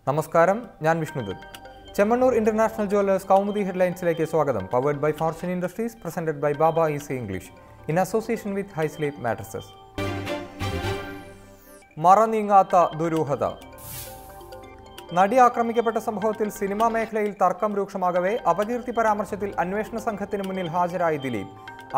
നമസ്കാരം, ഞാൻ Vishnudath. Chemmanur international jewellers Kaumudi ഹെഡ്ലൈൻസിലേക്ക് സ്വാഗതം. Powered by Fortune Industries, presented by Baba easy English in association with High Sleep mattresses. മറനീങ്ങാത്ത ദുരൂഹത. നടി ആക്രമിക്കപ്പെട്ട സംഭവത്തിൽ സിനിമാ മേഖലയിൽ തർക്കം രൂക്ഷമാകവേ അപകീർത്തി പരാമർശത്തിൽ അന്വേഷണ സംഘത്തിന് മുന്നിൽ ഹാജരായി ദിലീപ്.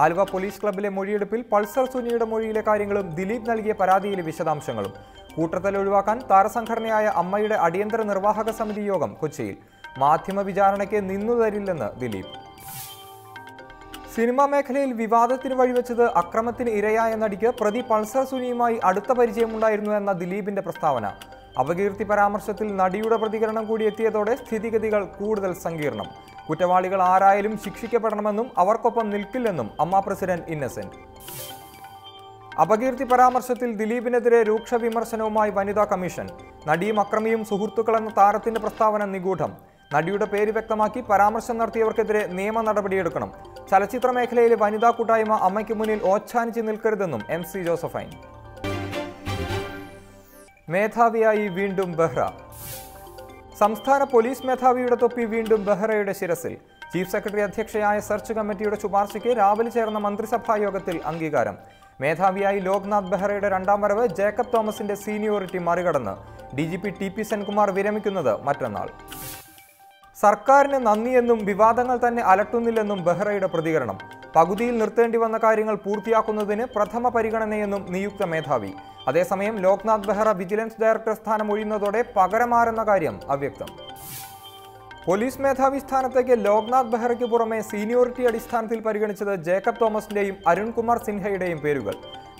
ആലുവ പോലീസ് ക്ലബ്ബിലെ മൊഴിയെടുപ്പിൽ പൾസർ സുനിയുടെ മൊഴിയിലെ കാര്യങ്ങളും ദിലീപ് നൽകിയ പരാതിയിലെ വിശദാംശങ്ങളും. കൂട്ടത്തൽ ഒഴിവാക്കാൻ താരസംഘടനയായ അമ്മയുടെ അടിയന്തര നിർവാഹക സമിതി യോഗം കൊച്ചിയിൽ. മാധ്യമ വിചാരണയ്ക്ക് നിന്നുതരില്ലെന്ന് ദിലീപ്. സിനിമാ മേഖലയിൽ വിവാദത്തിന് വഴിവെച്ചത് അക്രമത്തിന് ഇരയായ നടിക്ക് പ്രതി പൾസർ സുനിയുമായി അടുത്ത പരിചയമുണ്ടായിരുന്നു എന്ന ദിലീപിന്റെ പ്രസ്താവന. അപകീർത്തി പരാമർശത്തിൽ നടിയുടെ പ്രതികരണം കൂടി എത്തിയതോടെ സ്ഥിതിഗതികൾ കൂടുതൽ സങ്കീർണം. കുറ്റവാളികൾ ആരായാലും ശിക്ഷിക്കപ്പെടണമെന്നും അവർക്കൊപ്പം നിൽക്കില്ലെന്നും അമ്മ പ്രസിഡന്റ് ഇന്നസെന്റ്. അപകീർത്തി പരാമർശത്തിൽ ദിലീപിനെതിരെ രൂക്ഷ വിമർശനവുമായി വനിതാ കമ്മീഷൻ. നടിയും അക്രമിയും സുഹൃത്തുക്കളെന്ന താരത്തിന്റെ പ്രസ്താവന നിഗൂഢം. നടിയുടെ പേര് വ്യക്തമാക്കി പരാമർശം നടത്തിയവർക്കെതിരെ നിയമ നടപടിയെടുക്കണം. ചലച്ചിത്ര മേഖലയിലെ വനിതാ കൂട്ടായ്മ അമ്മയ്ക്ക് മുന്നിൽ ഓച്ഛാനിച്ച് നിൽക്കരുതെന്നും MC ജോസഫൈൻ. മേധാവിയായി വീണ്ടും ബെഹ്റ. സംസ്ഥാന പോലീസ് മേധാവിയുടെ തൊപ്പി വീണ്ടും ബെഹ്റയുടെ ശിരസിൽ. ചീഫ് സെക്രട്ടറി അധ്യക്ഷയായ സെർച്ച് കമ്മിറ്റിയുടെ ശുപാർശയ്ക്ക് രാവിലെ ചേർന്ന മന്ത്രിസഭാ യോഗത്തിൽ അംഗീകാരം. മേധാവിയായി ലോക്നാഥ് ബെഹ്റയുടെ രണ്ടാം വരവ് ജേക്കബ് തോമസിന്റെ സീനിയോറിറ്റി മറികടന്ന്. DGP TP സെൻകുമാർ വിരമിക്കുന്നത് മറ്റന്നാൾ. സർക്കാരിന് നന്ദിയെന്നും വിവാദങ്ങൾ തന്നെ അലട്ടുന്നില്ലെന്നും ബെഹ്റയുടെ പ്രതികരണം. പകുതിയിൽ നിർത്തേണ്ടി വന്ന കാര്യങ്ങൾ പൂർത്തിയാക്കുന്നതിന് പ്രഥമ പരിഗണനയെന്നും നിയുക്ത മേധാവി. അതേസമയം ലോക്നാഥ് ബെഹ്റ വിജിലൻസ് ഡയറക്ടർ സ്ഥാനം ഒഴിയുന്നതോടെ പകരമാരെന്ന കാര്യം അവ്യക്തം. പോലീസ് മേധാവി സ്ഥാനത്തേക്ക് ലോക്നാഥ് ബെഹ്റയ്ക്ക് പുറമെ സീനിയോറിറ്റി അടിസ്ഥാനത്തിൽ പരിഗണിച്ചത് ജേക്കബ് തോമസിന്റെയും അരുൺകുമാർ സിൻഹയുടെയും പേരുകൾ.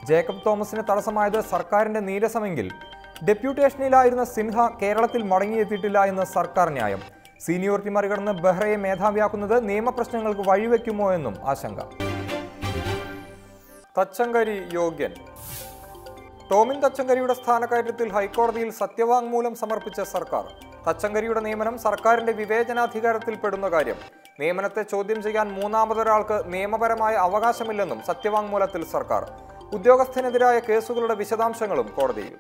ജേക്കബ് തോമസിന് തടസ്സമായത് സർക്കാരിന്റെ നീരസമെങ്കിൽ ഡെപ്യൂട്ടേഷനിലായിരുന്ന സിൻഹ കേരളത്തിൽ മടങ്ങിയെത്തിയിട്ടില്ല എന്ന് സർക്കാർ ന്യായം. സീനിയോറിറ്റി മറികടന്ന് ബെഹ്റയെ മേധാവിയാക്കുന്നത് നിയമപ്രശ്നങ്ങൾക്ക് വഴിവെക്കുമോ എന്നും ആശങ്ക. തച്ചങ്കരി യോഗ്യൻ. ടോമിൻ തച്ചങ്കരിയുടെ സ്ഥാനക്കയറ്റത്തിൽ ഹൈക്കോടതിയിൽ സത്യവാങ്മൂലം സമർപ്പിച്ച സർക്കാർ. തച്ചങ്കരിയുടെ നിയമനം സർക്കാരിന്റെ വിവേചനാധികാരത്തിൽപ്പെടുന്ന കാര്യം. നിയമനത്തെ ചോദ്യം ചെയ്യാൻ മൂന്നാമതൊരാൾക്ക് നിയമപരമായ അവകാശമില്ലെന്നും സത്യവാങ്മൂലത്തിൽ സർക്കാർ. ഉദ്യോഗസ്ഥനെതിരായ കേസുകളുടെ വിശദാംശങ്ങളും കോടതിയിൽ.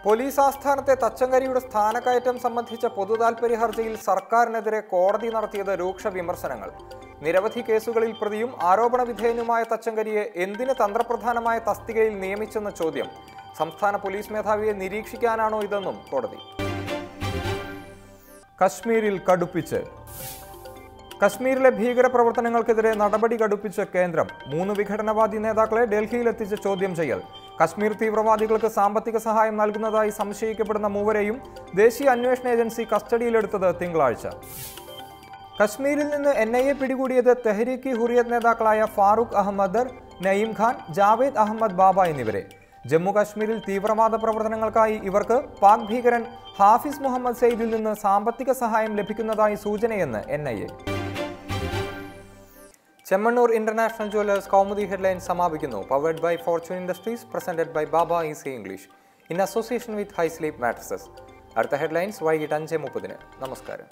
പോലീസ് ആസ്ഥാനത്തെ തച്ചങ്കരിയുടെ സ്ഥാനക്കയറ്റം സംബന്ധിച്ച പൊതുതാൽപര്യ ഹർജിയിൽ സർക്കാരിനെതിരെ കോടതി നടത്തിയത് രൂക്ഷ വിമർശനങ്ങൾ. നിരവധി കേസുകളിൽ പ്രതിയും ആരോപണ വിധേയനുമായ തച്ചങ്കരിയെ എന്തിന് തന്ത്രപ്രധാനമായ തസ്തികയിൽ നിയമിച്ചെന്ന ചോദ്യം. സംസ്ഥാന പോലീസ് മേധാവിയെ നിരീക്ഷിക്കാനാണോ ഇതെന്നും കോടതി. കശ്മീരിൽ കടുപ്പിച്ച്. കശ്മീരിലെ ഭീകരപ്രവർത്തനങ്ങൾക്കെതിരെ നടപടി കടുപ്പിച്ച് കേന്ദ്രം. 3 വിഘടനവാദി നേതാക്കളെ ഡൽഹിയിലെത്തിച്ച് ചോദ്യം ചെയ്യൽ. കശ്മീർ തീവ്രവാദികൾക്ക് സാമ്പത്തിക സഹായം നൽകുന്നതായി സംശയിക്കപ്പെടുന്ന മൂവരെയും ദേശീയ അന്വേഷണ ഏജൻസി കസ്റ്റഡിയിലെടുത്തത് തിങ്കളാഴ്ച. കശ്മീരിൽ നിന്ന് NIA പിടികൂടിയത് തെഹ്രീക്ക് ഹുറിയത്ത് നേതാക്കളായ ഫാറൂഖ് അഹമ്മദ്, നയീം ഖാൻ, ജാവേദ് അഹമ്മദ് ബാബ എന്നിവരെ. ജമ്മു കാശ്മീരിൽ തീവ്രവാദ പ്രവർത്തനങ്ങൾക്കായി ഇവർക്ക് പാക് ഭീകരൻ ഹാഫിസ് മുഹമ്മദ് സെയ്ദിൽ നിന്ന് സാമ്പത്തിക സഹായം ലഭിക്കുന്നതായി സൂചനയെന്ന് NIA. Chemmanur international jewellers Kaumudi headline സമാപിക്കുന്നു. Powered by Fortune Industries, presented by Baba easy English in association with High Sleep mattresses. അടുത്ത ഹെഡ്ലൈൻസ് വൈകിട്ട് 5:30. നമസ്കാരം.